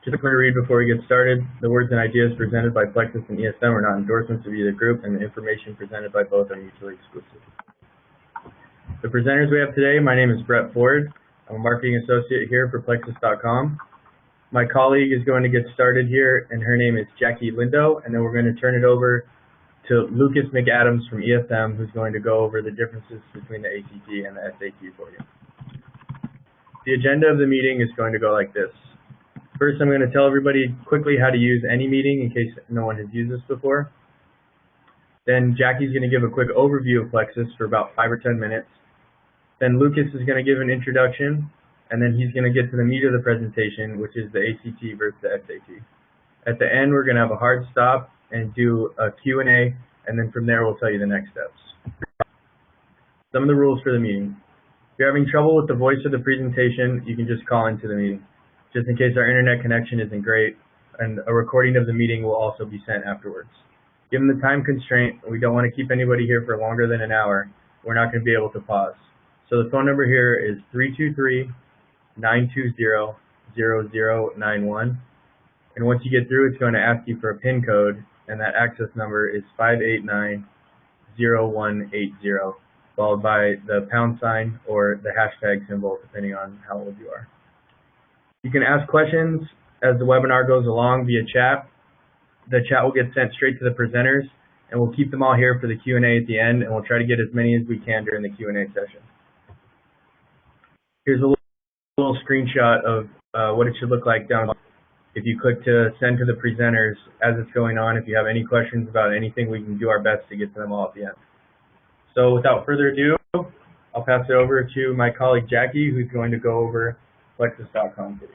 Just a quick read before we get started. The words and ideas presented by Plexuss and ESM are not endorsements of either group, and the information presented by both are mutually exclusive. The presenters we have today, my name is Brett Ford. I'm a marketing associate here for Plexuss.com. My colleague is going to get started here, and her name is Jackie Lindo, and then we're going to turn it over to Lucas McAdams from ESM, who's going to go over the differences between the ACT and the SAT for you. The agenda of the meeting is going to go like this. First, I'm going to tell everybody quickly how to use any meeting in case no one has used this before. Then Jackie's going to give a quick overview of Plexuss for about 5 or 10 minutes. Then Lucas is going to give an introduction, and then he's going to get to the meat of the presentation, which is the ACT versus the SAT. At the end, we're going to have a hard stop and do a Q&A, and then from there we'll tell you the next steps. Some of the rules for the meeting. If you're having trouble with the voice of the presentation, you can just call into the meeting, just in case our internet connection isn't great, and a recording of the meeting will also be sent afterwards. Given the time constraint, we don't want to keep anybody here for longer than an hour. We're not going to be able to pause. So the phone number here is 323-920-0091. And once you get through, it's going to ask you for a PIN code, and that access number is 589-0180, followed by the pound sign or the hashtag symbol, depending on how old you are. You can ask questions as the webinar goes along via chat. The chat will get sent straight to the presenters, and we'll keep them all here for the Q&A at the end, and we'll try to get as many as we can during the Q&A session. Here's a little screenshot of what it should look like down below. If you click to send to the presenters as it's going on, if you have any questions about anything, we can do our best to get to them all at the end. So without further ado, I'll pass it over to my colleague Jackie, who's going to go over Plexuss.com today.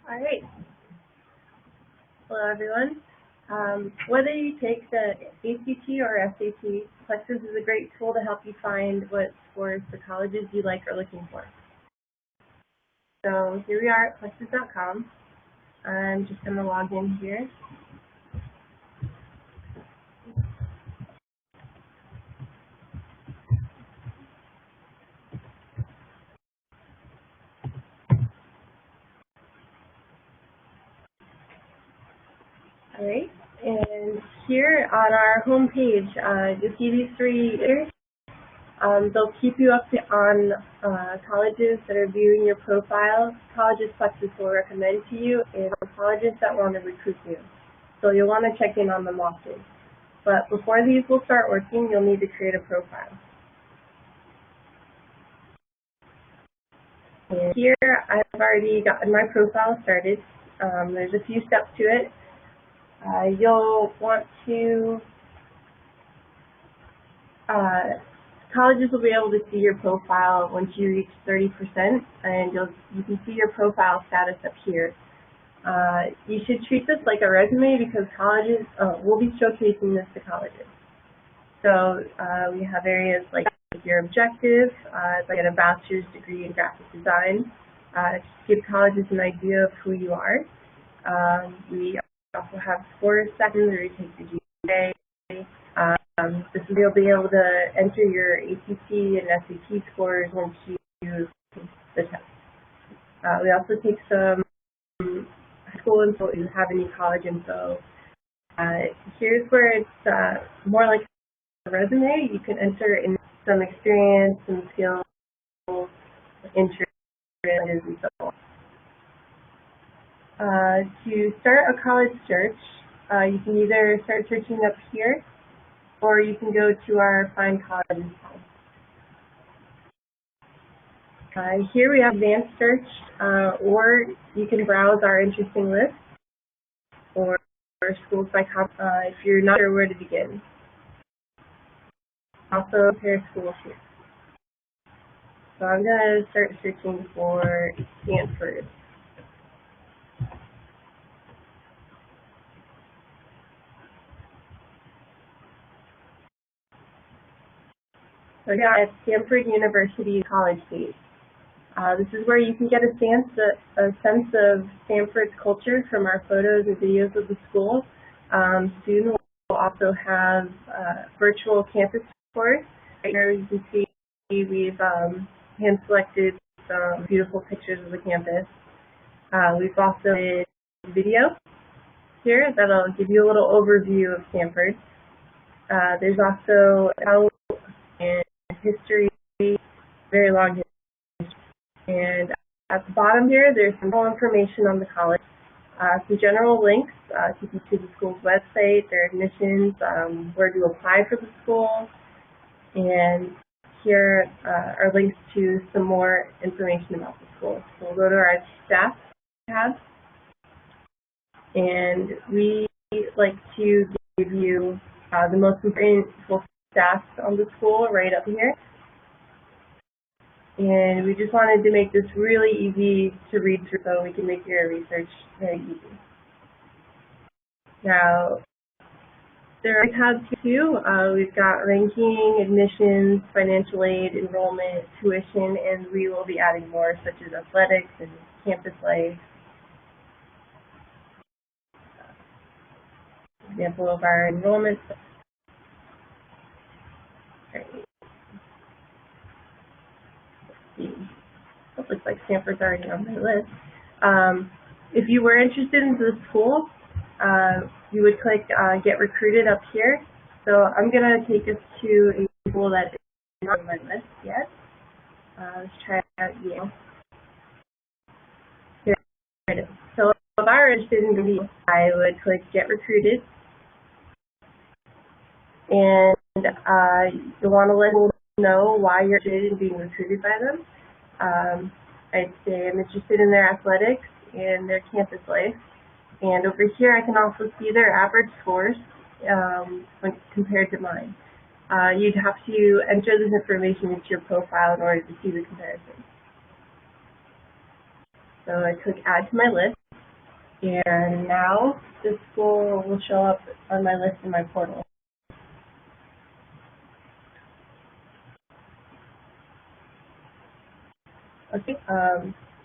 All right. Hello, everyone. Whether you take the ACT or SAT, Plexuss is a great tool to help you find what scores the colleges you like are looking for. So here we are at Plexuss.com. I'm just going to log in here. All right. And here on our home page, you'll see these three letters. They'll keep you up on colleges that are viewing your profile, colleges Plexuss will recommend to you, and colleges that want to recruit you. So you'll want to check in on them often. But before these will start working, you'll need to create a profile. And here I've already gotten my profile started. There's a few steps to it. You'll want to, colleges will be able to see your profile once you reach 30%, and you can see your profile status up here. You should treat this like a resume because colleges, we'll be showcasing this to colleges. So we have areas like your objective, like a bachelor's degree in graphic design, to give colleges an idea of who you are. We also have scores sections where you take the GPA. This is you'll be able to enter your ACT and SAT scores once you take the test. We also take some high school info if you have any college info. Here's where it's more like a resume. You can enter in some experience, some skills, interests, and so on. To start a college search, you can either start searching up here, or you can go to our Find Colleges tab. Here we have Advanced Search, or you can browse our interesting list, or schools by if you're not sure where to begin. Also, compare schools here. So I'm going to start searching for Stanford. So yeah, at Stanford University College page. This is where you can get a sense of Stanford's culture from our photos and videos of the school. Students will also have virtual campus tours. Right here you can see we've hand-selected some beautiful pictures of the campus. We've also made a video here that'll give you a little overview of Stanford. There's also out and history, very long history. And at the bottom here, there's some more information on the college. Some general links take you to the school's website, their admissions, where to apply for the school, and here are links to some more information about the school. So we'll go to our staff tab, and we like to give you the most important stats on the school right up here. And we just wanted to make this really easy to read through so we can make your research very easy. Now, there are tabs too. We've got ranking, admissions, financial aid, enrollment, tuition, and we will be adding more such as athletics and campus life. Example of our enrollment. Right. It looks like Stanford's already on my list. If you were interested in the school, you would click Get Recruited up here. So I'm going to take us to a school that is not on my list yet. Let's try out Yale. Here it is. So if I were interested in Yale, I would click Get Recruited. And you'll want to let them know why you're interested in being recruited by them. I'd say I'm interested in their athletics and their campus life. And over here, I can also see their average scores when compared to mine. You'd have to enter this information into your profile in order to see the comparison. So I click Add to my list, and now this school will show up on my list in my portal. Okay,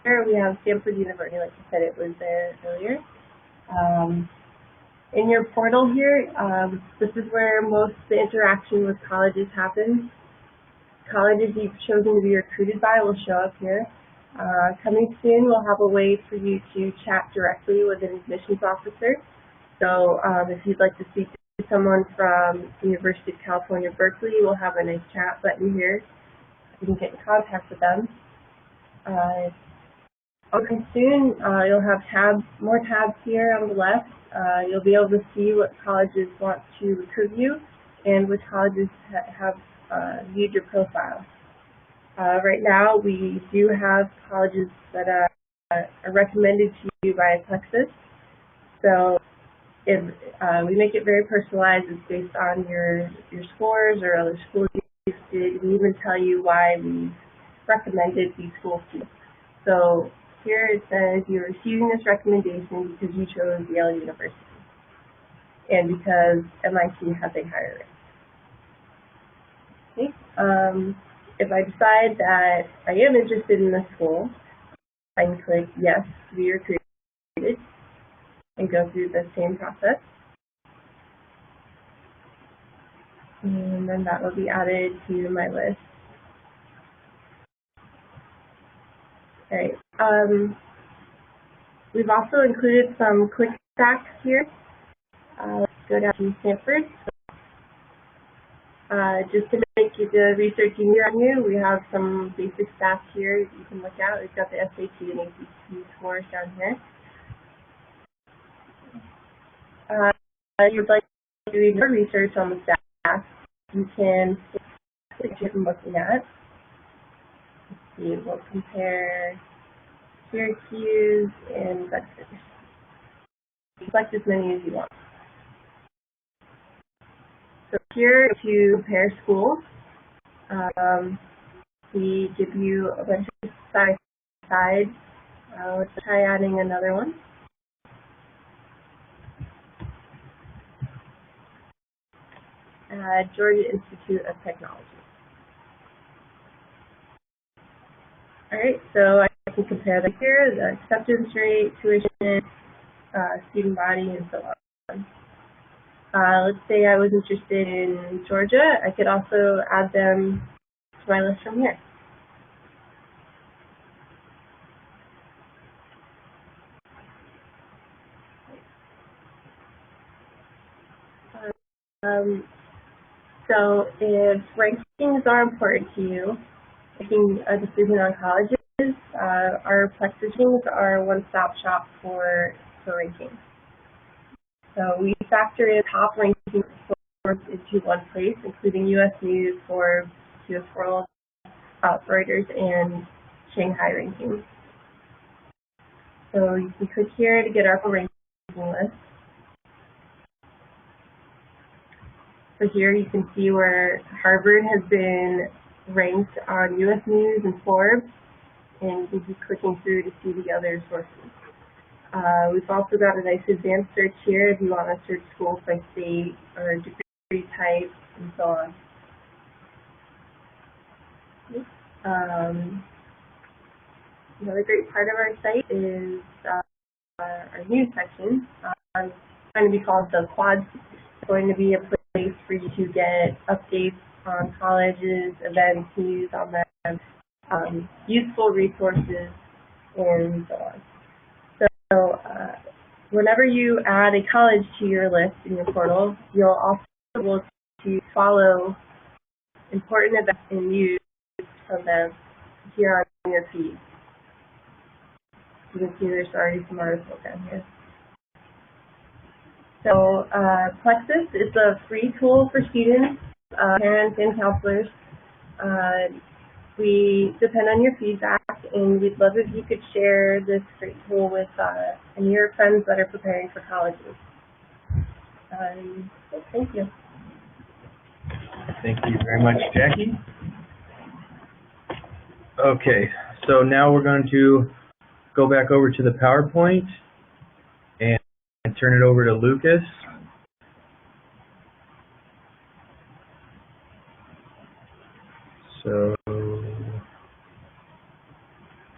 here we have Stanford University, like I said, it was there earlier. In your portal here, this is where most of the interaction with colleges happens. Colleges you've chosen to be recruited by will show up here. Coming soon, we'll have a way for you to chat directly with an admissions officer. So if you'd like to speak to someone from the University of California, Berkeley, we'll have a nice chat button here. You can get in contact with them. Okay, soon you'll have more tabs here on the left. You'll be able to see what colleges want to recruit you and which colleges have viewed your profile. Right now, we do have colleges that are recommended to you by Plexuss. So if we make it very personalized, it's based on your scores or other schools you visited. We even tell you why we recommended these schools to you. So here it says you're receiving this recommendation because you chose Yale University and because MIT has a higher rate. Okay. If I decide that I am interested in this school, I can click Yes to be recruited and go through the same process. And then that will be added to my list. All right. We've also included some quick facts here. Let's go down to Stanford. Just to make the research easier on you, we have some basic stats here you can look at. We've got the SAT and ACT scores down here. If you'd like to do more research on the stats, you can click what you're looking at. Let's see, we'll compare Syracuse and Bedford. Select as many as you want. So here to compare schools, we give you a bunch of sides. Let's try adding another one. Georgia Institute of Technology. All right, so I can compare them here, the acceptance rate, tuition, student body, and so on. Let's say I was interested in Georgia. I could also add them to my list from here. So if rankings are important to you, making a decision on colleges, our Plexuss rankings are a one-stop shop for ranking. So we factor in top rankings into one place, including U.S. News, Forbes, U.S. World, Reuters, and Shanghai rankings. So you can click here to get our full ranking list. So here you can see where Harvard has been ranked on U.S. News and Forbes, and you can keep clicking through to see the other sources. We've also got a nice advanced search here if you want to search schools by state or degree type and so on. Another great part of our site is our news section. It's going to be called the Quad. It's going to be a place for you to get updates on colleges, events, news on them, useful resources, and so on. So whenever you add a college to your list in your portal, you'll also be able to follow important events and news from them here on your feed. You can see there's already some articles down here. So Plexuss is a free tool for students, parents, and counselors. We depend on your feedback, and we'd love if you could share this great tool with any of your friends that are preparing for colleges. So thank you. Thank you very much, Jackie. Okay, so now we're going to go back over to the PowerPoint and turn it over to Lucas. So,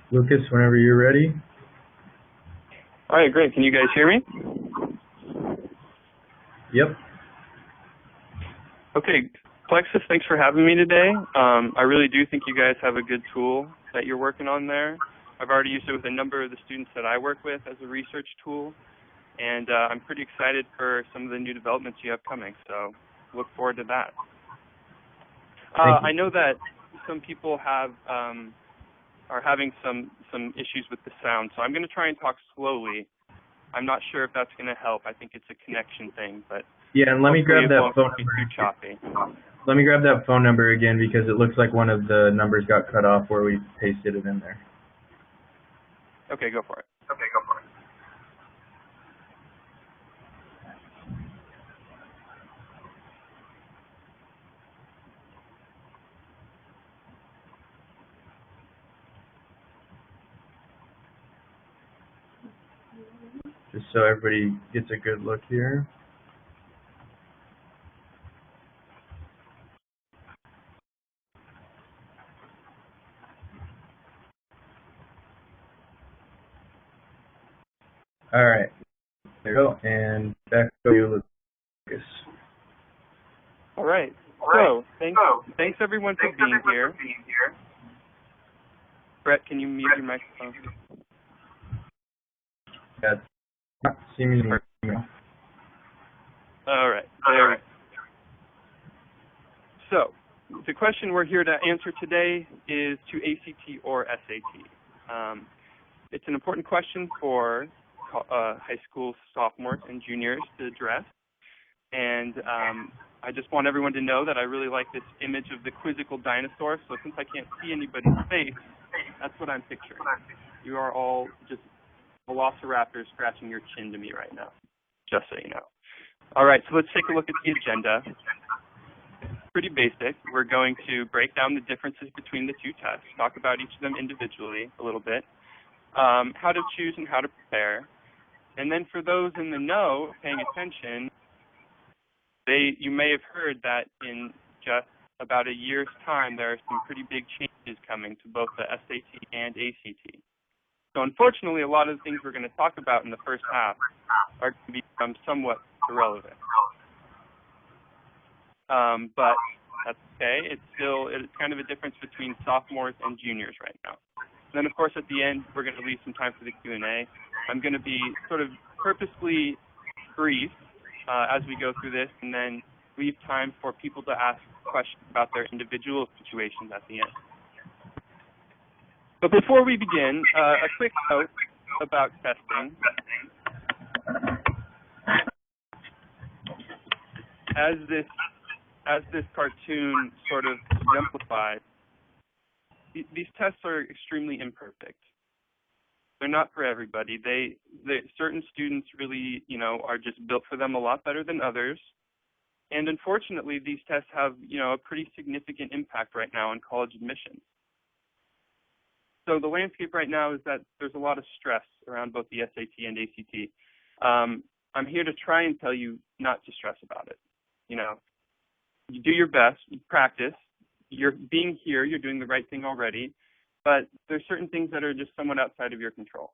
Lucas, whenever you're ready. All right, great. Can you guys hear me? Yep. Okay, Plexuss, thanks for having me today. I really do think you guys have a good tool that you're working on there. I've already used it with a number of the students that I work with as a research tool, and I'm pretty excited for some of the new developments you have coming, so look forward to that. I know that some people have are having some issues with the sound, so I'm going to try and talk slowly. I'm not sure if that's going to help. I think it's a connection thing, but yeah, and let me grab that phone number. Too choppy. Let me grab that phone number again because it looks like one of the numbers got cut off where we pasted it in there. Okay, go for it. Just so everybody gets a good look here. All right, there you go, and back to you, Lucas. All right. So thanks everyone for being here. Brett, can you mute your microphone? That's not seeming to All right. There we go. So the question we're here to answer today is to ACT or SAT. It's an important question for high school sophomores and juniors to address. And I just want everyone to know that I really like this image of the quizzical dinosaur. So since I can't see anybody's face, that's what I'm picturing. You are all just velociraptors scratching your chin to me right now, just so you know. All right, so let's take a look at the agenda. Pretty basic. We're going to break down the differences between the two tests, talk about each of them individually a little bit, how to choose and how to prepare. And then for those in the know, paying attention, you may have heard that in just about a year's time, there are some pretty big changes coming to both the SAT and ACT. So unfortunately, a lot of the things we're going to talk about in the first half are going to become somewhat irrelevant. But That's okay. It's kind of a difference between sophomores and juniors right now. And then, of course, at the end, we're going to leave some time for the Q&A. I'm going to be sort of purposely brief as we go through this, and then leave time for people to ask questions about their individual situations at the end. But before we begin, a quick note about testing. As this cartoon sort of exemplifies, these tests are extremely imperfect. They're not for everybody. Certain students really, are just built for them a lot better than others. And unfortunately, these tests have, a pretty significant impact right now on college admissions. So the landscape right now is that there's a lot of stress around both the SAT and ACT. I'm here to try and tell you not to stress about it. You do your best, you practice. You're being here, you're doing the right thing already, but there's certain things that are just somewhat outside of your control.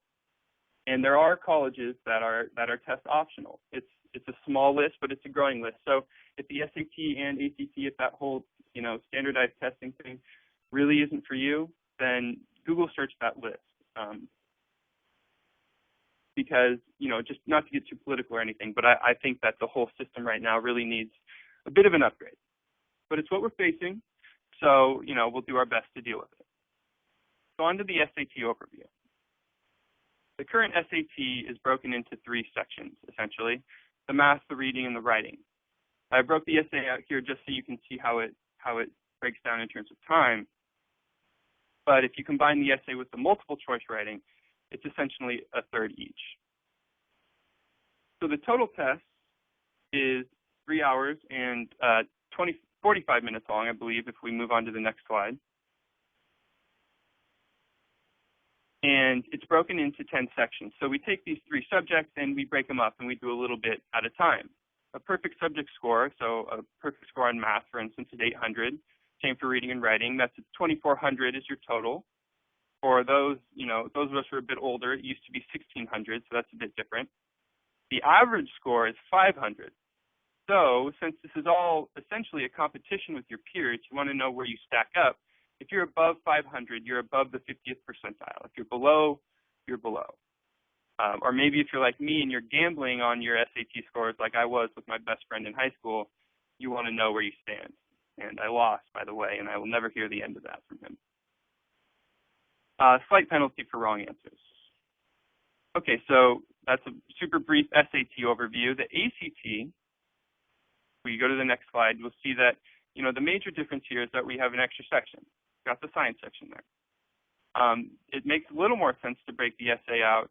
And there are colleges that are test optional. It's a small list, but it's a growing list. So if the SAT and ACT, if that whole standardized testing thing really isn't for you, then Google search that list. Because just not to get too political or anything, but I think that the whole system right now really needs a bit of an upgrade. But it's what we're facing, so we'll do our best to deal with it. So on to the SAT overview. The current SAT is broken into 3 sections, essentially: the math, the reading, and the writing. I broke the essay out here just so you can see how it breaks down in terms of time. But if you combine the essay with the multiple choice writing, it's essentially a third each. So the total test is 3 hours and 45 minutes long, I believe, if we move on to the next slide. And it's broken into 10 sections. So we take these 3 subjects and we break them up and we do a little bit at a time. A perfect subject score, so a perfect score on math, for instance, is 800. Same for reading and writing. That's 2,400 is your total. For those, those of us who are a bit older, it used to be 1,600, so that's a bit different. The average score is 500. So since this is all essentially a competition with your peers, you want to know where you stack up. If you're above 500, you're above the 50th percentile. If you're below, you're below. Or maybe if you're like me and you're gambling on your SAT scores like I was with my best friend in high school, you want to know where you stand. And I lost, by the way, and I will never hear the end of that from him. Slight penalty for wrong answers. Okay, so that's a super brief SAT overview. The ACT, when you go to the next slide, you'll see that, the major difference here is that we have an extra section. We've got the science section there. It makes a little more sense to break the essay out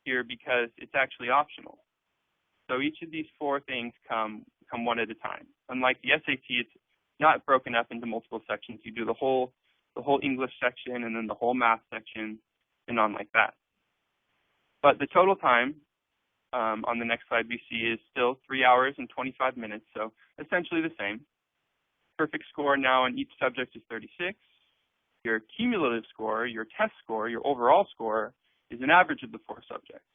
here because it's actually optional. So each of these 4 things come one at a time. Unlike the SAT, it's not broken up into multiple sections. You do the whole English section and then the whole math section and on like that. But the total time on the next slide we see is still 3 hours and 25 minutes, so essentially the same. Perfect score now on each subject is 36. Your cumulative score, your test score, your overall score is an average of the 4 subjects.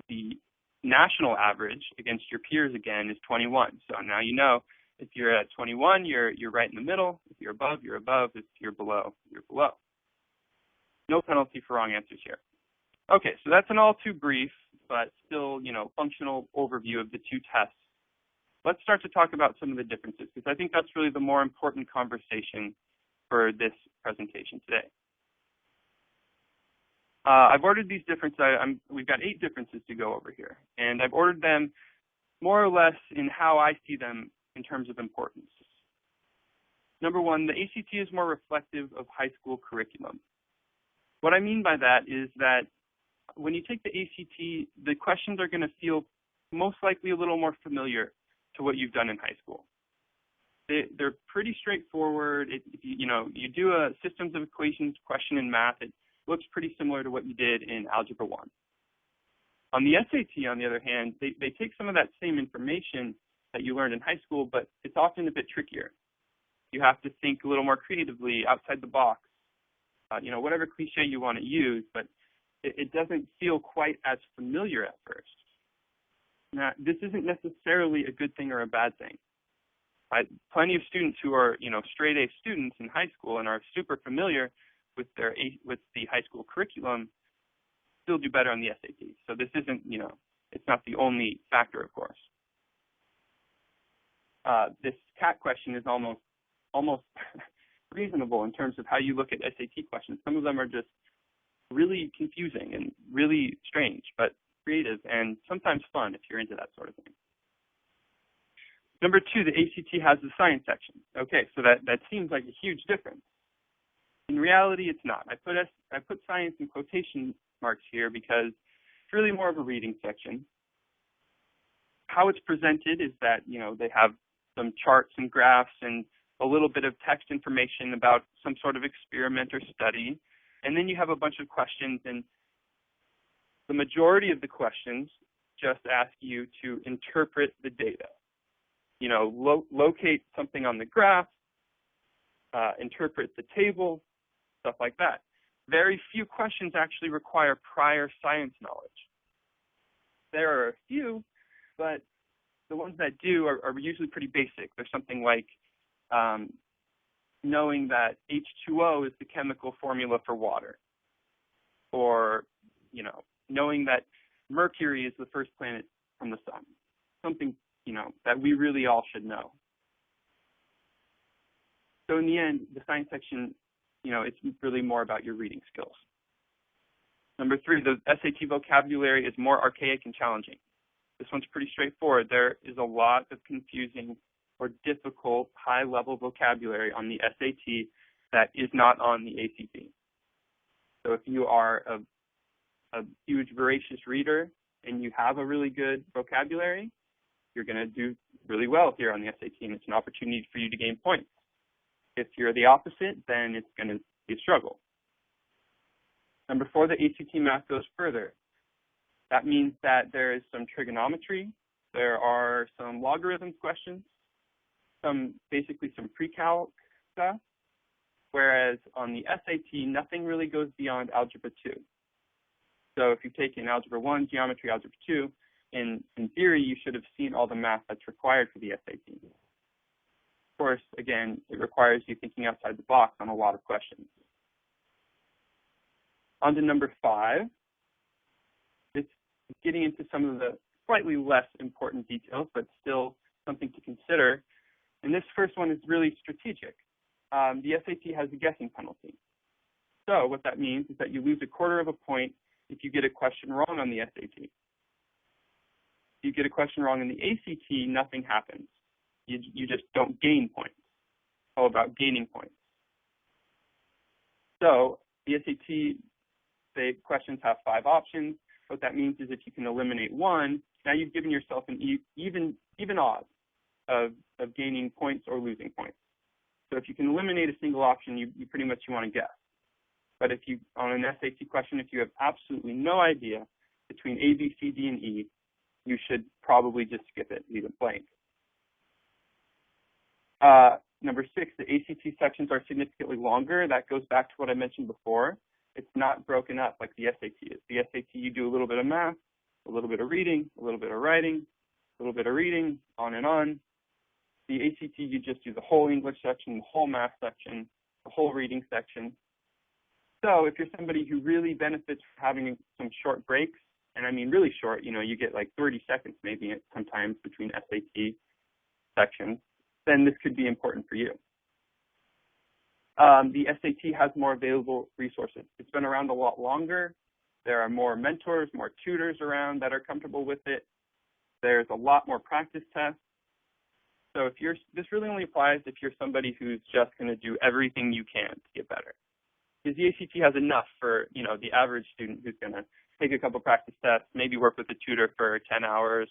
The national average against your peers again is 21. So now if you're at 21, you're right in the middle. If you're above, you're above. If you're below, you're below. No penalty for wrong answers here. Okay, so that's an all too brief, but still, functional overview of the 2 tests. Let's start to talk about some of the differences, because I think that's really the more important conversation for this presentation today. I've ordered these differences. We've got 8 differences to go over here, and I've ordered them more or less in how I see them in terms of importance. Number 1, the ACT is more reflective of high school curriculum. What I mean by that is that when you take the ACT, the questions are going to feel most likely a little more familiar to what you've done in high school. They're pretty straightforward. You do a systems of equations question in math, it looks pretty similar to what you did in Algebra 1. On the SAT, on the other hand, they take some of that same information that you learned in high school, but it's often a bit trickier. You have to think a little more creatively, outside the box, whatever cliche you want to use, but it doesn't feel quite as familiar at first. Now, this isn't necessarily a good thing or a bad thing. Plenty of students who are, straight A students in high school and are super familiar with with the high school curriculum still do better on the SAT. So this isn't, it's not the only factor, of course. This CAT question is almost reasonable in terms of how you look at SAT questions. Some of them are just really confusing and really strange, but creative and sometimes fun if you're into that sort of thing. Number 2, the ACT has the science section. Okay, so that seems like a huge difference. In reality, it's not. I put science in quotation marks here because it's really more of a reading section. How it's presented is that, they have some charts and graphs and a little bit of text information about some sort of experiment or study. And then you have a bunch of questions, and the majority of the questions just ask you to interpret the data. Locate something on the graph, interpret the table, stuff like that. Very few questions actually require prior science knowledge. There are a few, but the ones that do are usually pretty basic. There's something like knowing that H2O is the chemical formula for water, or knowing that Mercury is the first planet from the sun. Something that we really all should know. So in the end, the science section, it's really more about your reading skills. Number 3, the SAT vocabulary is more archaic and challenging. This one's pretty straightforward. There is a lot of confusing or difficult high-level vocabulary on the SAT that is not on the ACT. So if you are a huge, voracious reader and you have a really good vocabulary, you're going to do really well here on the SAT, and it's an opportunity for you to gain points. If you're the opposite, then it's going to be a struggle. Number 4, the ACT math goes further. That means that there is some trigonometry, there are some logarithms questions, basically some pre-calc stuff, whereas on the SAT, nothing really goes beyond Algebra 2. So if you've taken Algebra 1, Geometry, Algebra 2, in theory, you should have seen all the math that's required for the SAT. Of course, again, it requires you thinking outside the box on a lot of questions. On to number 5. It's getting into some of the slightly less important details, but still something to consider. And this first one is really strategic. The SAT has a guessing penalty. So what that means is that you lose 1/4 of a point if you get a question wrong on the SAT. If you get a question wrong in the ACT, nothing happens. You just don't gain points. It's all about gaining points. So the SAT, the questions have 5 options. What that means is if you can eliminate one, now you've given yourself an even odds of gaining points or losing points. So if you can eliminate a single option, you pretty much want to guess. But if you, on an SAT question, if you have absolutely no idea between A, B, C, D, and E, you should probably just skip it, leave it blank. Number 6, the ACT sections are significantly longer. That goes back to what I mentioned before. It's not broken up like the SAT is. The SAT, you do a little bit of math, a little bit of reading, a little bit of writing, a little bit of reading, on and on. The ACT, you just do the whole English section, the whole math section, the whole reading section. So if you're somebody who really benefits from having some short breaks, and I mean really short, you get like 30 seconds maybe sometimes between SAT sections, then this could be important for you. The SAT has more available resources. It's been around a lot longer. There are more mentors, more tutors around that are comfortable with it. There's a lot more practice tests. So this really only applies if you're somebody who's just going to do everything you can to get better. Because the ACT has enough for, the average student who's going to take a couple practice tests, maybe work with a tutor for 10 hours,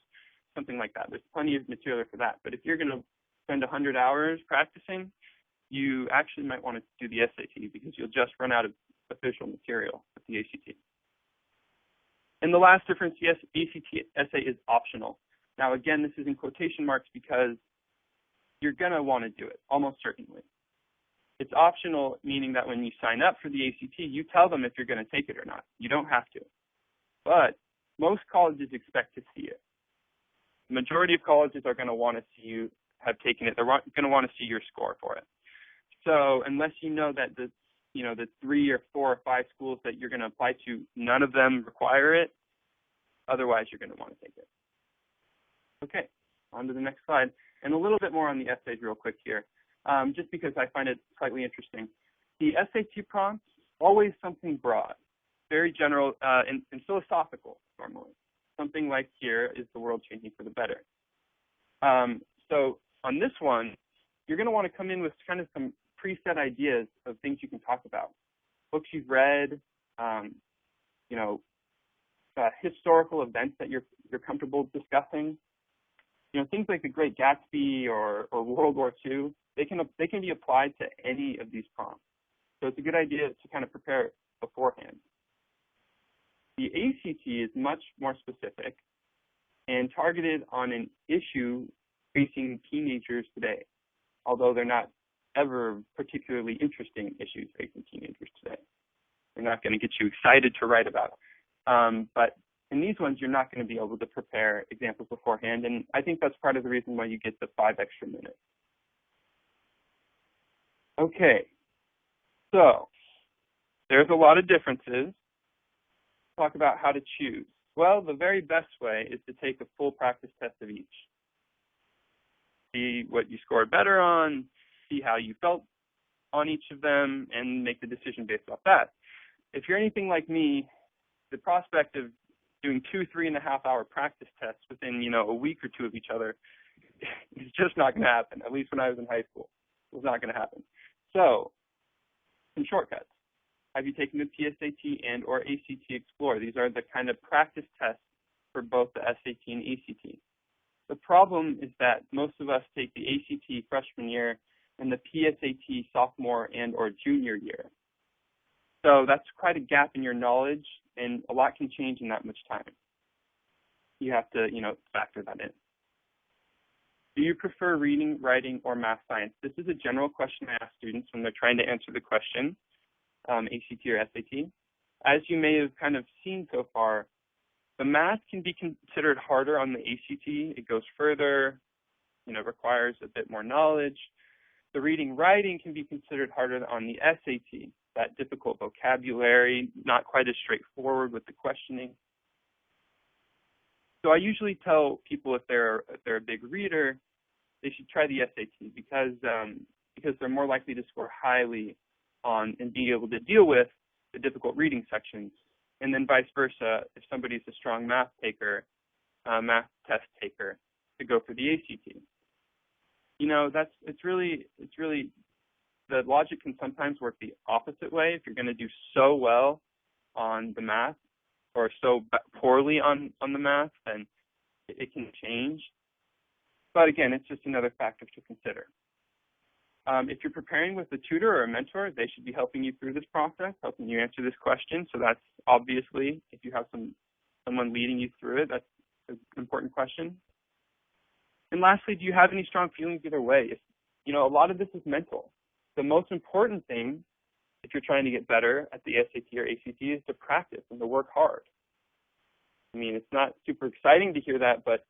something like that. There's plenty of material for that. But if you're going to spend 100 hours practicing, you actually might want to do the SAT because you'll just run out of official material with the ACT. And the last difference, the ACT essay is optional. Now, again, this is in quotation marks because you're going to want to do it, almost certainly. It's optional, meaning that when you sign up for the ACT, you tell them if you're going to take it or not. You don't have to. But most colleges expect to see it. The majority of colleges are going to want to see you have taken it. They're going to want to see your score for it. So unless you know that the 3 or 4 or 5 schools that you're going to apply to, none of them require it. Otherwise, you're going to want to take it. Okay, on to the next slide. And a little bit more on the essays real quick here, just because I find it slightly interesting. The SAT prompts, always something broad, very general and philosophical normally. Something like here, is the world changing for the better? So on this one, you're going to want to come in with kind of some preset ideas of things you can talk about. Books you've read, historical events that you're comfortable discussing. Things like the Great Gatsby or World War II, they can be applied to any of these prompts. So it's a good idea to kind of prepare beforehand. The ACT is much more specific and targeted on an issue facing teenagers today, although they're not ever particularly interesting issues facing teenagers today. They're not going to get you excited to write about. But in these ones, you're not going to be able to prepare examples beforehand, and I think that's part of the reason why you get the 5 extra minutes. Okay, so there's a lot of differences. Talk about how to choose. Well, the very best way is to take a full practice test of each. See what you scored better on, see how you felt on each of them, and make the decision based off that. If you're anything like me, the prospect of doing 2 3.5-hour practice tests within, a week or 2 of each other is just not going to happen, at least when I was in high school. It was not going to happen. So, some shortcuts. Have you taken the PSAT and or ACT Explore? These are the kind of practice tests for both the SAT and ACT. The problem is that most of us take the ACT freshman year and the PSAT sophomore and or junior year. So that's quite a gap in your knowledge, and a lot can change in that much time. You have to, factor that in. Do you prefer reading, writing, or math science? This is a general question I ask students when they're trying to answer the question, ACT or SAT. As you may have kind of seen so far, the math can be considered harder on the ACT. It goes further, requires a bit more knowledge. The reading, writing can be considered harder on the SAT. That difficult vocabulary, not quite as straightforward with the questioning. So I usually tell people if they're a big reader, they should try the SAT because they're more likely to score highly on and be able to deal with the difficult reading sections. And then vice versa, if somebody's a strong math test taker, to go for the ACT. It's really the logic can sometimes work the opposite way. If you're going to do so well on the math or so poorly on the math, then it can change. But again, it's just another factor to consider. If you're preparing with a tutor or a mentor, they should be helping you through this process, helping you answer this question. So that's obviously, if you have someone leading you through it, that's an important question. And lastly, do you have any strong feelings either way? A lot of this is mental. The most important thing, if you're trying to get better at the SAT or ACT, is to practice and to work hard. I mean, it's not super exciting to hear that, but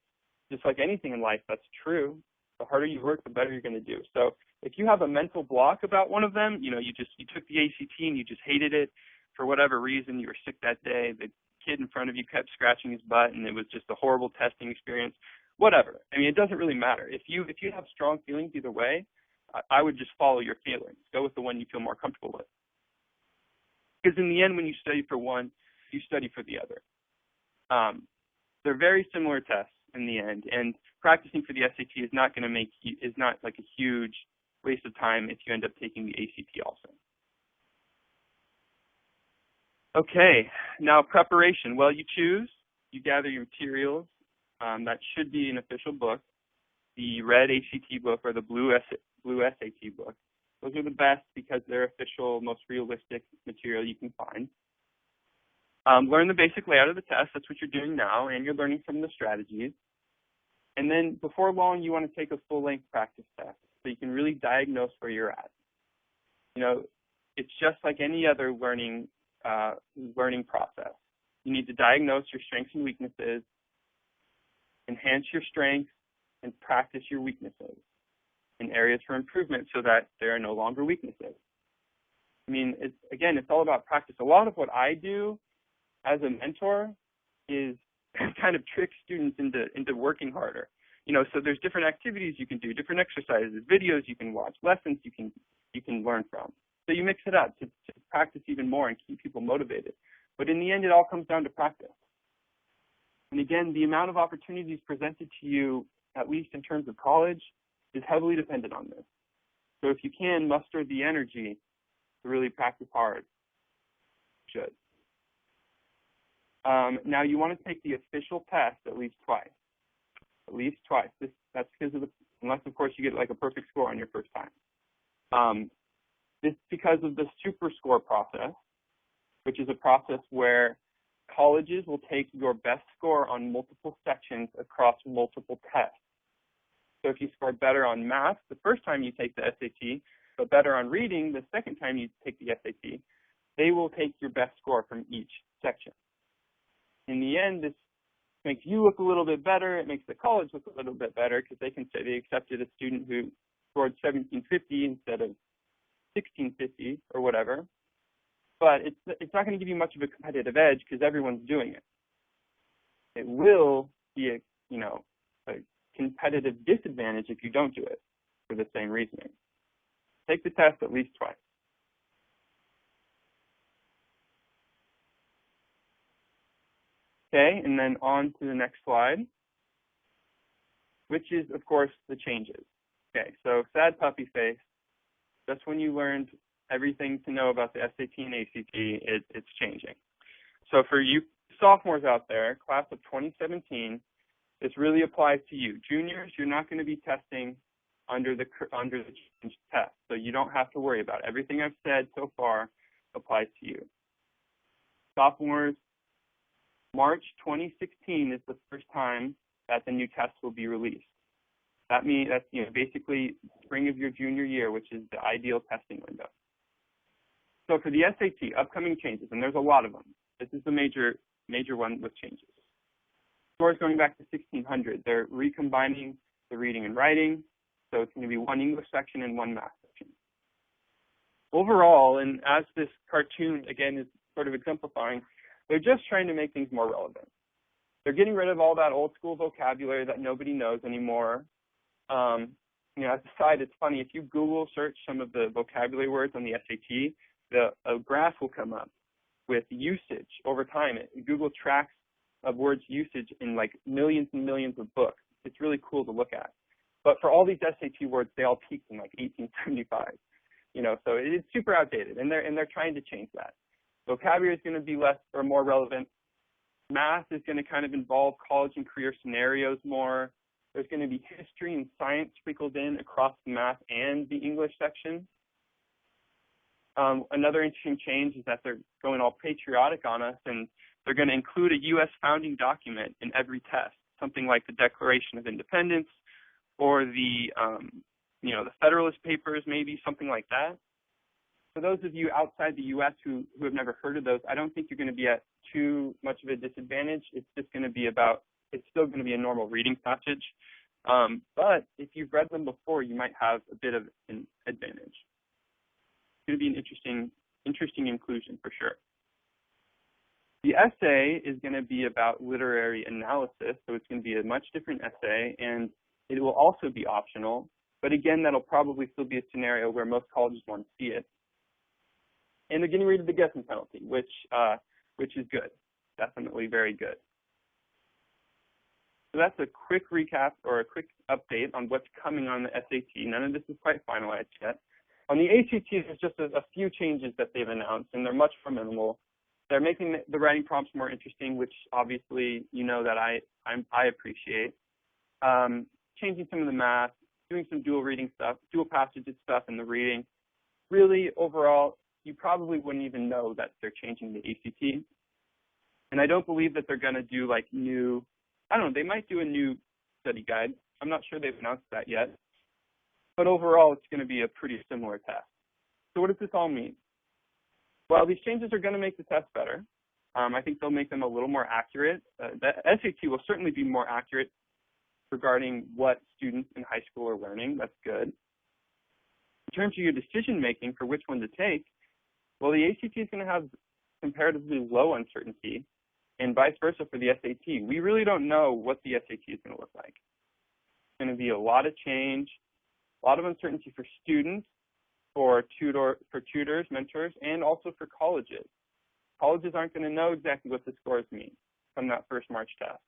just like anything in life, that's true. The harder you work, the better you're going to do. So if you have a mental block about one of them, you took the ACT and you just hated it for whatever reason, you were sick that day, the kid in front of you kept scratching his butt, and it was just a horrible testing experience, whatever. I mean, it doesn't really matter. If you have strong feelings either way, I would just follow your feelings. Go with the one you feel more comfortable with. Because in the end, when you study for one, you study for the other. They're very similar tests in the end, and practicing for the SAT is not like a huge waste of time if you end up taking the ACT also. Okay, now preparation. Well, you gather your materials. That should be an official book. The red ACT book or the blue SAT book. Those are the best because they're official, most realistic material you can find. Learn the basic layout of the test. That's what you're doing now, and you're learning from the strategies. And then before long, you want to take a full-length practice test so you can really diagnose where you're at. It's just like any other learning process. You need to diagnose your strengths and weaknesses enhance your strengths, and practice your weaknesses in areas for improvement so that there are no longer weaknesses. I mean, it's all about practice. A lot of what I do as a mentor is kind of trick students into working harder. So there's different activities you can do, different exercises, videos you can watch, lessons you can learn from. So you mix it up to practice even more and keep people motivated. But in the end, it all comes down to practice. And again, the amount of opportunities presented to you, at least in terms of college, is heavily dependent on this. So if you can muster the energy to really practice hard, you should. Now you want to take the official test at least twice. At least twice. That's because of unless of course you get like a perfect score on your first time. This because of the super score process, which is a process where colleges will take your best score on multiple sections across multiple tests. So if you score better on math the first time you take the SAT, but better on reading the second time you take the SAT, they will take your best score from each section. In the end, this makes you look a little bit better. It makes the college look a little bit better because they can say they accepted a student who scored 1750 instead of 1650 or whatever. But it's not going to give you much of a competitive edge because everyone's doing it. It will be a competitive disadvantage if you don't do it for the same reasoning. Take the test at least twice. Okay, and then on to the next slide, which is, of course, the changes. Okay, so sad puppy face. Just when you learned everything to know about the SAT and ACT, it's changing. So for you sophomores out there, class of 2017, this really applies to you. Juniors, you're not going to be testing under the changed test, so you don't have to worry about it. Everything I've said so far applies to you. Sophomores, March 2016 is the first time that the new test will be released. That means that's basically spring of your junior year, which is the ideal testing window. So for the SAT, upcoming changes, and there's a lot of them. This is the major one with changes. Scores going back to 1600. They're recombining the reading and writing, so it's going to be one English section and one math section. Overall, and as this cartoon again is sort of exemplifying, they're just trying to make things more relevant. They're getting rid of all that old school vocabulary that nobody knows anymore. As a side, it's funny, if you Google search some of the vocabulary words on the SAT, a graph will come up with usage over time. Google tracks of words usage in like millions and millions of books. It's really cool to look at. But for all these SAT words, they all peaked in like 1875. So it's super outdated, and they're trying to change that. Vocabulary is going to be less or more relevant. Math is going to kind of involve college and career scenarios more. There's going to be history and science sprinkled in across the math and the English section. Another interesting change is that they're going all patriotic on us, and they're going to include a U.S. founding document in every test, something like the Declaration of Independence or the Federalist Papers, maybe something like that. For those of you outside the U.S. who have never heard of those, I don't think you're going to be at too much of a disadvantage. It's just going to be it's still going to be a normal reading passage. But if you've read them before, you might have a bit of an advantage. It's going to be an interesting inclusion for sure. The essay is going to be about literary analysis, so it's going to be a much different essay, and it will also be optional. But again, that'll probably still be a scenario where most colleges want to see it. And they're getting rid of the guessing penalty, which is good, definitely very good. So that's a quick recap or a quick update on what's coming on the SAT. None of this is quite finalized yet. On the ACT, there's just a few changes that they've announced, and they're much more minimal. They're making the writing prompts more interesting, which obviously that I appreciate. Changing some of the math, doing some dual reading stuff, dual passages stuff in the reading. Really, overall, you probably wouldn't even know that they're changing the ACT. And I don't believe that they're going to do they might do a new study guide. I'm not sure they've announced that yet. But overall, it's going to be a pretty similar test. So what does this all mean? Well, these changes are going to make the test better. I think they'll make them a little more accurate. The SAT will certainly be more accurate regarding what students in high school are learning. That's good. In terms of your decision making for which one to take, well, the ACT is going to have comparatively low uncertainty, and vice versa for the SAT. We really don't know what the SAT is going to look like. It's going to be a lot of change, a lot of uncertainty for students, for tutors, mentors, and also for colleges. Colleges aren't going to know exactly what the scores mean from that first March test.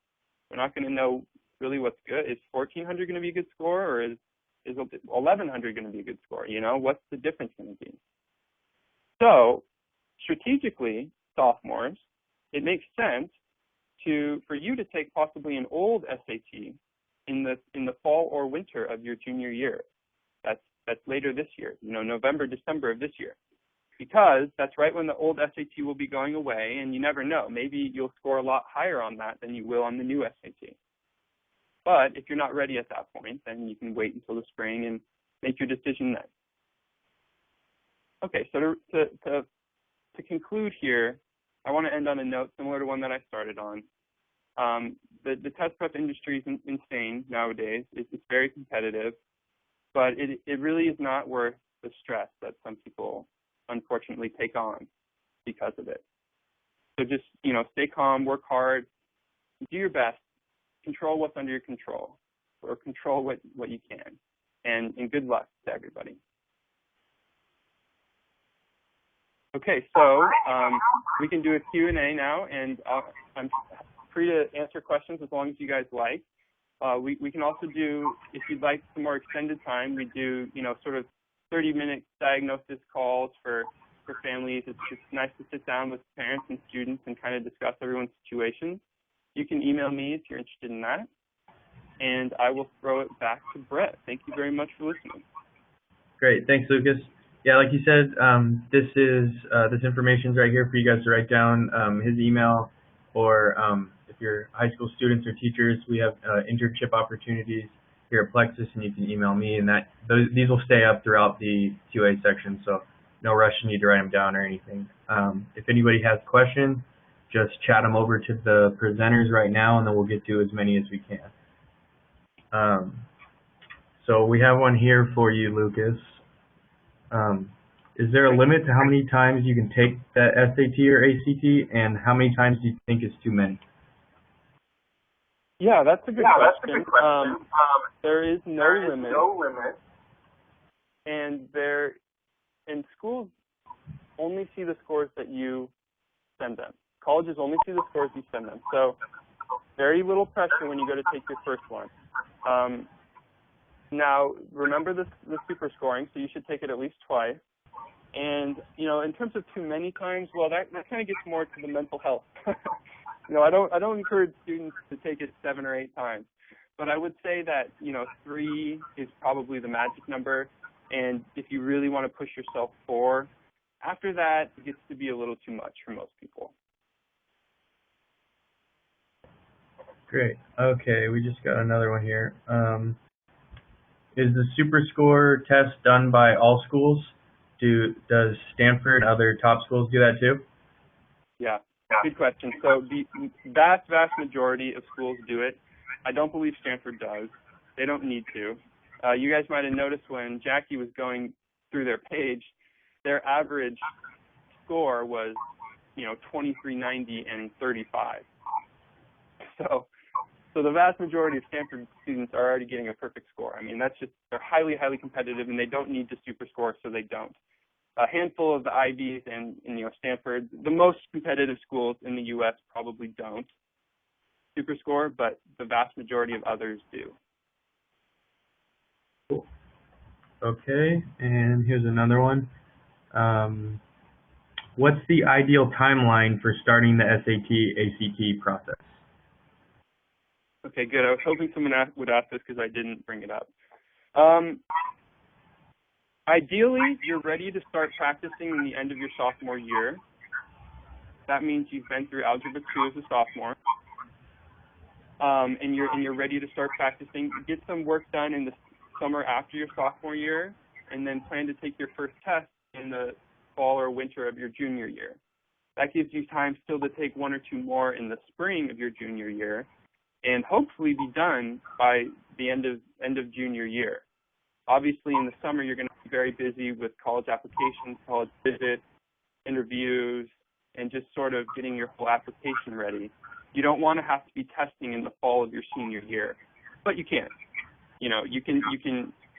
They're not going to know really what's good. Is 1,400 going to be a good score, or is 1,100 going to be a good score? You know, what's the difference going to be? So, strategically, sophomores, it makes sense for you to take possibly an old SAT in the fall or winter of your junior year. That's later this year, you know, November, December of this year, because that's right when the old SAT will be going away, and you never know. Maybe you'll score a lot higher on that than you will on the new SAT. But if you're not ready at that point, then you can wait until the spring and make your decision then. Okay, so to conclude here, I want to end on a note similar to one that I started on. The test prep industry is insane nowadays. It's very competitive, but it really is not worth the stress that some people unfortunately take on because of it. So just, you know, stay calm, work hard, do your best, control what's under your control, or control what you can, and good luck to everybody. Okay, so we can do a Q&A now, and I'm free to answer questions as long as you guys like. We can also do, if you'd like some more extended time, we do, you know, sort of 30-minute diagnosis calls for families. It's nice to sit down with parents and students and kind of discuss everyone's situations. You can email me if you're interested in that, and I will throw it back to Brett. Thank you very much for listening. Great, thanks, Lucas. Yeah, like you said, this information's right here for you guys to write down. His email, or if you're high school students or teachers, we have internship opportunities here at Plexuss, and you can email me, and these will stay up throughout the QA section, so no rush, you need to write them down or anything. If anybody has questions, just chat them over to the presenters right now, and then we'll get to as many as we can. So we have one here for you, Lucas. Is there a limit to how many times you can take that SAT or ACT, and how many times do you think is too many? Yeah, that's a good question. There is no limit, and schools only see the scores that you send them. Colleges only see the scores you send them. So very little pressure when you go to take your first one. Now, remember the super scoring, so you should take it at least twice. And, you know, in terms of too many times, well, that kind of gets more to the mental health. You know, I don't encourage students to take it 7 or 8 times. But I would say that, you know, 3 is probably the magic number. And if you really want to push yourself 4, after that, it gets to be a little too much for most people. Great. Okay, we just got another one here. Is the SuperScore test done by all schools? Does Stanford and other top schools do that too? Yeah, good question. So the vast majority of schools do it. I don't believe Stanford does. They don't need to. You guys might have noticed when Jackie was going through their page, their average score was, you know, 2390 and 35. So the vast majority of Stanford students are already getting a perfect score. I mean, they're highly, highly competitive, and they don't need to super score, so they don't. A handful of the Ivies and you know, Stanford, the most competitive schools in the U.S. probably don't super score, but the vast majority of others do. Cool. Okay, and here's another one. What's the ideal timeline for starting the SAT/ACT process? Okay, good. I was hoping someone would ask this because I didn't bring it up. Ideally, you're ready to start practicing in the end of your sophomore year. That means you've been through Algebra 2 as a sophomore, and you're ready to start practicing. Get some work done in the summer after your sophomore year, and then plan to take your first test in the fall or winter of your junior year. That gives you time still to take 1 or 2 more in the spring of your junior year, and hopefully be done by the end of junior year. Obviously, in the summer, you're going to be very busy with college applications, college visits, interviews, and just sort of getting your whole application ready. You don't want to have to be testing in the fall of your senior year, but you can. You know, you can,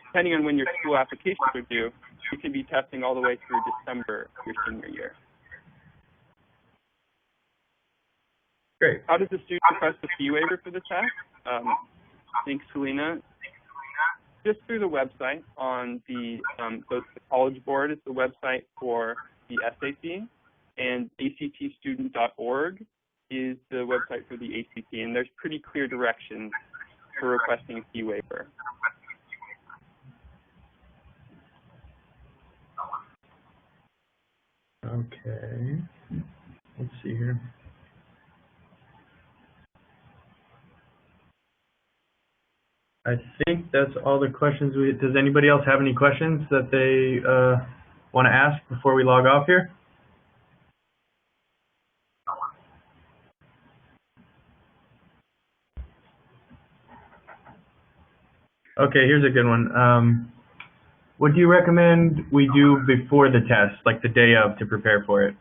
depending on when your school applications are due, you can be testing all the way through December of your senior year. Great. How does the student request the fee waiver for the test? Thanks, Selena. Just through the website on the College Board is the website for the SAT, and actstudent.org is the website for the ACT, and there's pretty clear directions for requesting a fee waiver. Okay. Let's see here. I think that's all the questions does anybody else have any questions that they want to ask before we log off here? Okay, here's a good one. What do you recommend we do before the test, like the day of, to prepare for it?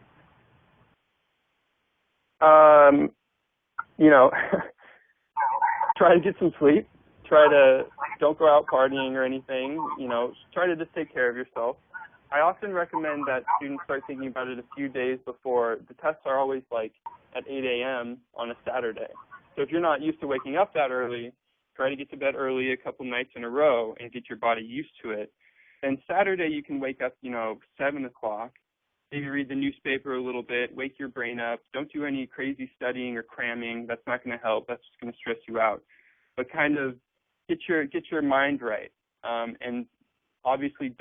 You know, try to get some sleep. Don't go out partying or anything. You know, try to just take care of yourself. I often recommend that students start thinking about it a few days before. The tests are always like at 8 a.m. on a Saturday. So if you're not used to waking up that early, try to get to bed early a couple nights in a row and get your body used to it. Then Saturday you can wake up, 7 o'clock, maybe read the newspaper a little bit, wake your brain up. Don't do any crazy studying or cramming. That's not going to help. That's just going to stress you out. But kind of get your mind right. And obviously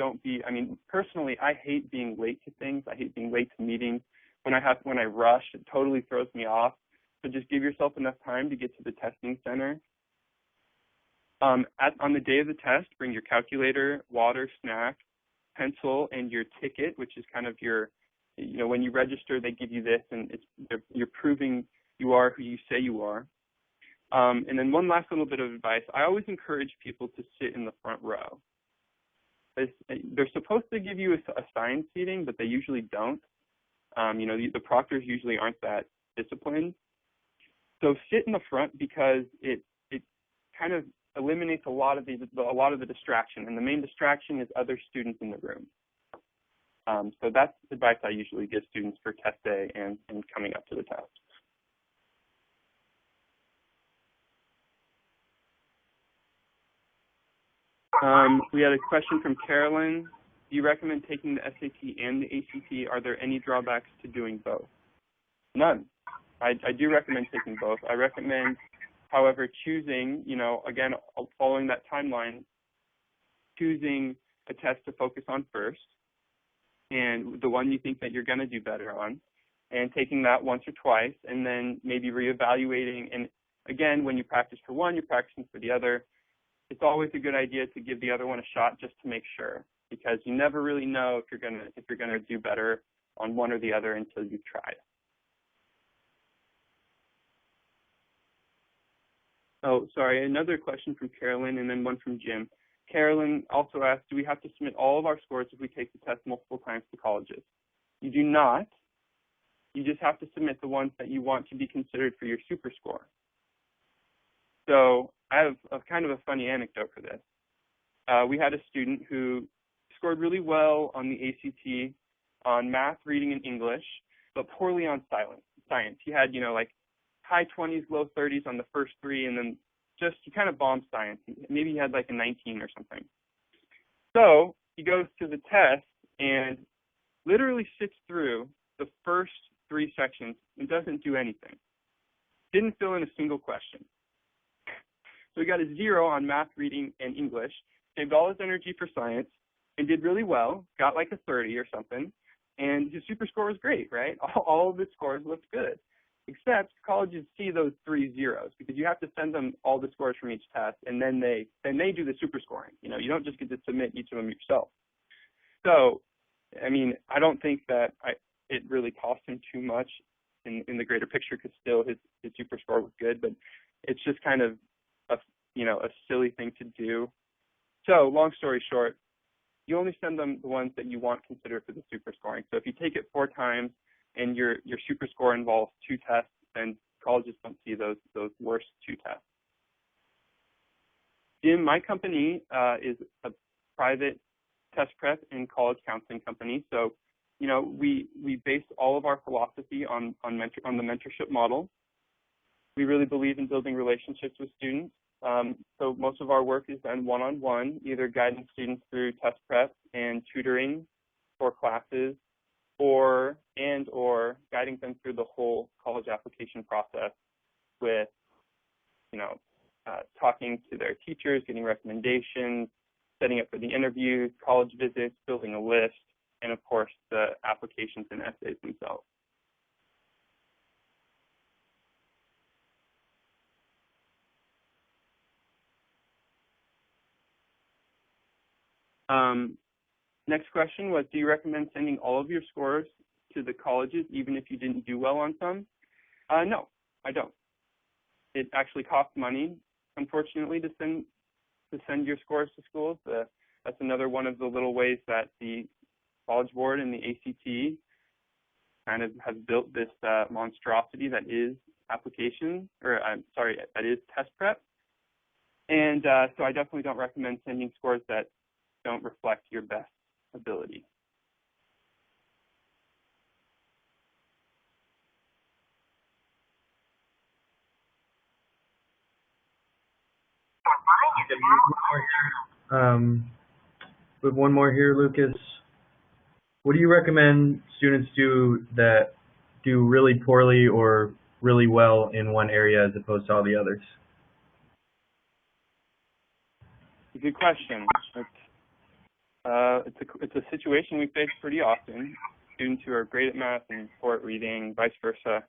personally, I hate being late to things. I hate being late to meetings. When I rush, it totally throws me off. So just give yourself enough time to get to the testing center. On the day of the test, bring your calculator, water, snack, pencil, and your ticket, which is kind of your, when you register, they give you this, and you're proving you are who you say you are. And then one last little bit of advice. I always encourage people to sit in the front row. They're supposed to give you assigned seating, but they usually don't. The proctors usually aren't that disciplined. So sit in the front because it kind of eliminates a lot of the distraction, and the main distraction is other students in the room. So that's advice I usually give students for test day and coming up to the test. We had a question from Carolyn. Do you recommend taking the SAT and the ACT? Are there any drawbacks to doing both? None. I do recommend taking both. I recommend, however, choosing, again, following that timeline, choosing a test to focus on first, and the one you think that you're going to do better on, and taking that once or twice, and then maybe reevaluating. And again, when you practice for one, you're practicing for the other. It's always a good idea to give the other one a shot just to make sure, because you never really know if you're gonna do better on one or the other until you've tried. Oh, sorry, another question from Carolyn and then one from Jim. Carolyn also asked, do we have to submit all of our scores if we take the test multiple times to colleges? You do not. You just have to submit the ones that you want to be considered for your super score. So I have kind of a funny anecdote for this. We had a student who scored really well on the ACT on math, reading, and English, but poorly on science. He had, like high 20s, low 30s on the first three, and then he kind of bombed science. Maybe he had like a 19 or something. So he goes to the test and literally sits through the first three sections and doesn't do anything. Didn't fill in a single question. So he got a 0 on math, reading, and English, saved all his energy for science, and did really well, got like a 30 or something, and his super score was great, right? All of his scores looked good, except colleges see those 3 zeros because you have to send them all the scores from each test, and then they do the super scoring. You don't just get to submit each of them yourself. So, I don't think that it really cost him too much in the greater picture, because still his super score was good, but it's just kind of a silly thing to do. So long story short, you only send them the ones that you want considered for the super scoring. So if you take it 4 times and your super score involves 2 tests, then colleges don't see those worst 2 tests. My company is a private test prep and college counseling company. So, we base all of our philosophy on the mentorship model. We really believe in building relationships with students. So most of our work is done one-on-one, either guiding students through test prep and tutoring for classes, or guiding them through the whole college application process with, talking to their teachers, getting recommendations, setting up for the interviews, college visits, building a list, and of course the applications and essays themselves. Next question was, do you recommend sending all of your scores to the colleges even if you didn't do well on some? No, I don't. It actually costs money, unfortunately, to send your scores to schools. That's another one of the little ways that the College Board and the ACT kind of has built this monstrosity that is that is test prep. And so I definitely don't recommend sending scores that don't reflect your best ability. We have one more here, Lucas. What do you recommend students do that do really poorly or really well in one area as opposed to all the others? Good question. It's a situation we face pretty often. Students who are great at math and poor at reading, vice versa.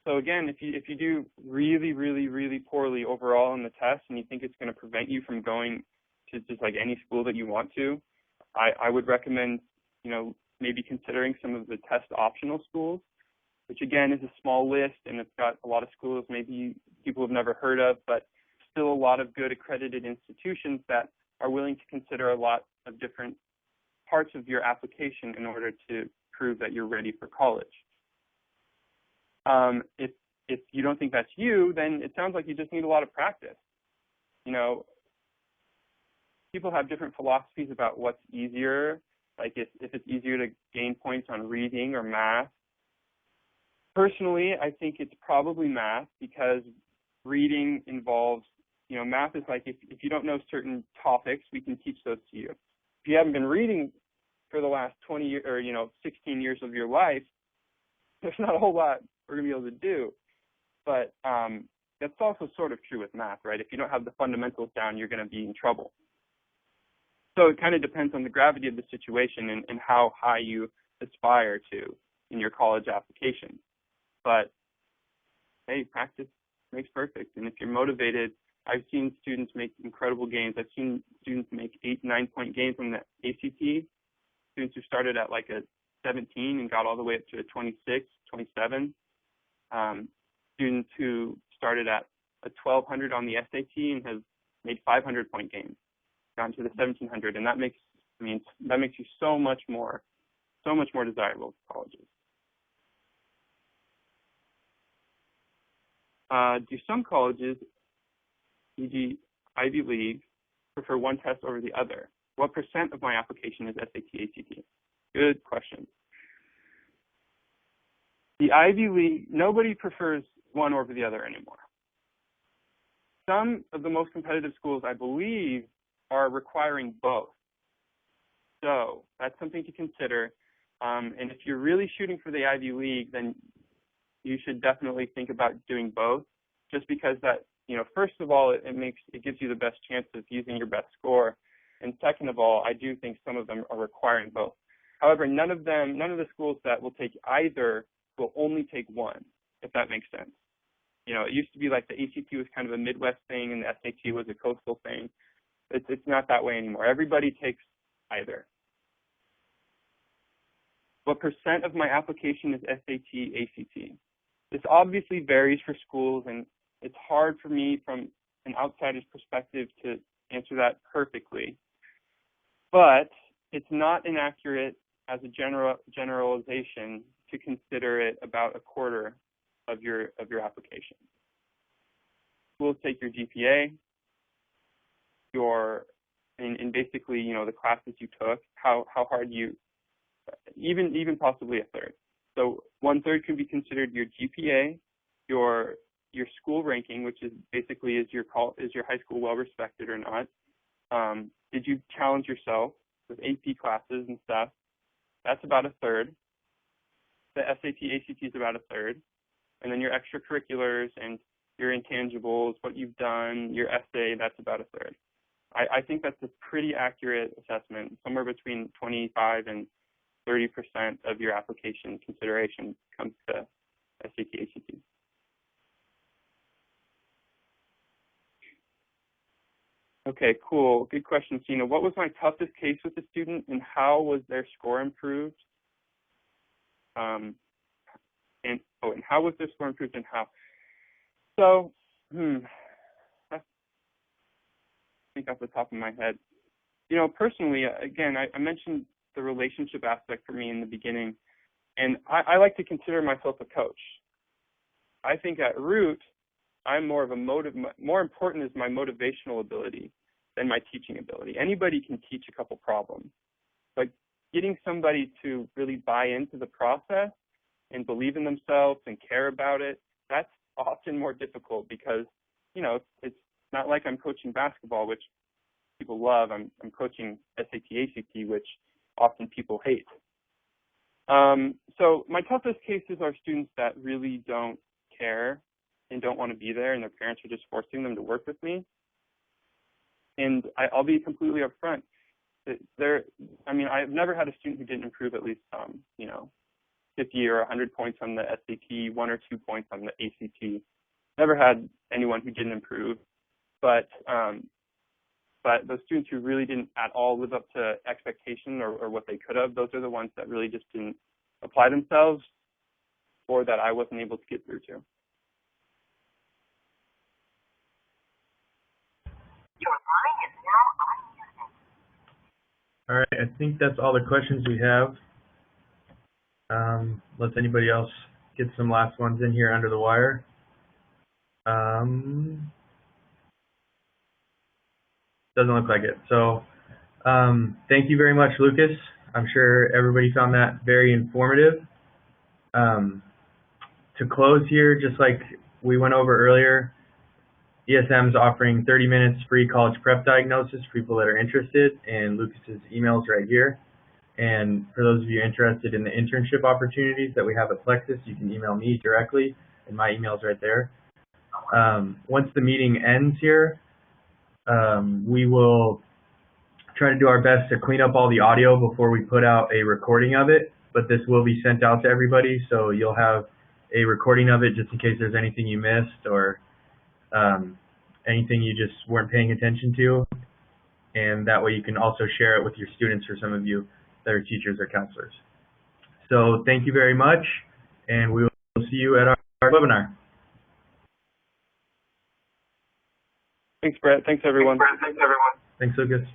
So again, if you do really, really, really poorly overall in the test and you think it's going to prevent you from going to just like any school that you want to, I would recommend, maybe considering some of the test optional schools, which again is a small list and it's got a lot of schools maybe people have never heard of, but still a lot of good accredited institutions that are willing to consider a lot of different parts of your application in order to prove that you're ready for college. If you don't think that's you, then it sounds like you just need a lot of practice. People have different philosophies about what's easier, like if it's easier to gain points on reading or math. Personally, I think it's probably math, because reading involves, math is like if you don't know certain topics, we can teach those to you. If you haven't been reading for the last 20 years or 16 years of your life, there's not a whole lot we're going to be able to do. But that's also sort of true with math, right? If you don't have the fundamentals down, you're going to be in trouble. So it kind of depends on the gravity of the situation and how high you aspire to in your college application. But hey, practice makes perfect. And if you're motivated, I've seen students make incredible gains. I've seen students make 8-9 point gains on the ACT. Students who started at like a 17 and got all the way up to a 26, 27. Students who started at a 1200 on the SAT and have made 500 point gains, gotten to the 1700, and that makes you so much more desirable to colleges. Do some colleges, e.g. Ivy League, prefer one test over the other? What % of my application is SAT, ACT? Good question. The Ivy League, nobody prefers one over the other anymore. Some of the most competitive schools, I believe, are requiring both. So that's something to consider. And if you're really shooting for the Ivy League, then you should definitely think about doing both, just because that, first of all, it gives you the best chance of using your best score. And second of all, I do think some of them are requiring both. However, none of the schools that will take either will only take one, if that makes sense. It used to be like the ACT was kind of a Midwest thing and the SAT was a coastal thing. It's not that way anymore. Everybody takes either. What % of my application is SAT, ACT? This obviously varies for schools, and it's hard for me from an outsider's perspective to answer that perfectly. But it's not inaccurate as a generalization to consider it about a quarter of your application. Schools take your GPA, and basically, you know, the classes you took, how hard you, even possibly a third. So 1/3 could be considered your GPA, your school ranking, which is basically is your high school well respected or not. Did you challenge yourself with AP classes and stuff? That's about a third. The SAT, ACT is about a third. And then your extracurriculars and your intangibles, what you've done, your essay, that's about a third. I think that's a pretty accurate assessment. Somewhere between 25 and 30% of your application consideration comes to SAT, ACT. Okay, cool. Good question, Sina. What was my toughest case with the student, and how was their score improved? And how was their score improved, and how? So, I think off the top of my head, you know, personally, again, I mentioned the relationship aspect for me in the beginning, and I like to consider myself a coach. I think at root, I'm more of a more important is my motivational ability than my teaching ability. Anybody can teach a couple problems, but getting somebody to really buy into the process and believe in themselves and care about it, that's often more difficult because, you know, it's not like I'm coaching basketball, which people love. I'm coaching SAT, ACT, which often people hate. So my toughest cases are students that really don't care and don't want to be there, and their parents are just forcing them to work with me. And I'll be completely upfront. I've never had a student who didn't improve at least some, you know, 50 or 100 points on the SAT, 1 or 2 points on the ACT. Never had anyone who didn't improve. But those students who really didn't at all live up to expectation or what they could have, those are the ones that really just didn't apply themselves or that I wasn't able to get through to. All right, I think that's all the questions we have. Unless anybody else get some last ones in here under the wire. Doesn't look like it. So thank you very much, Lucas. I'm sure everybody found that very informative. To close here, just like we went over earlier, ESM is offering 30 minutes free college prep diagnosis for people that are interested, and Lucas's email is right here. And for those of you interested in the internship opportunities that we have at Plexuss, you can email me directly, and my email is right there. Once the meeting ends here, we will try to do our best to clean up all the audio before we put out a recording of it, but this will be sent out to everybody, so you'll have a recording of it just in case there's anything you missed or anything you just weren't paying attention to, and that way you can also share it with your students for some of you that are teachers or counselors. So thank you very much, and we will see you at our webinar. Thanks, Brett. Thanks, everyone. Thanks, Lucas.